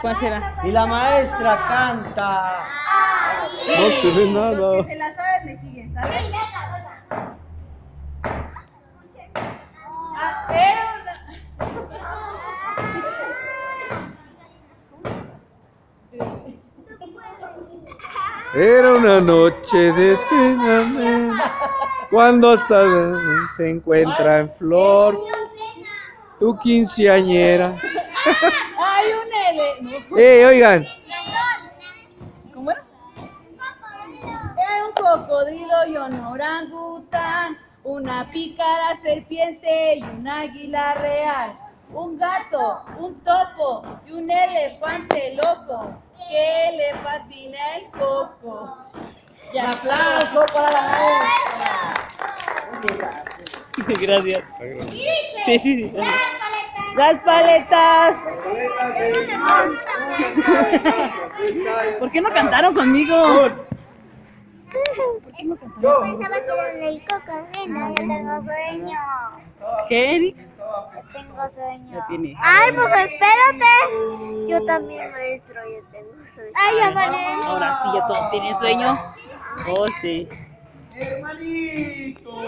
¿Cuál será? Y la maestra canta. No se ve nada. Los que se la saben me siguen, ¿sabes? Era una noche de pena cuando hasta se encuentra en flor tu quinceañera. Hay un L. No. Oigan, ¿Cómo era? Era un cocodrilo y un orangután, una pícara serpiente y un águila real, un gato, un topo y un elefante loco que le patina el coco. Un aplauso para la maestra. Gracias. Sí, sí, sí. Las paletas. ¿Por qué no cantaron conmigo? ¿Por qué no cantaron? Pensaba que era el coco. Yo tengo sueño. ¿Qué, Eric? Yo tengo sueño. Ya tiene. Ay, pues espérate. Yo también, maestro, yo tengo sueño. Ay, ya vale. Ahora sí, ya todos tienen sueño. Oh, sí. Hermanito.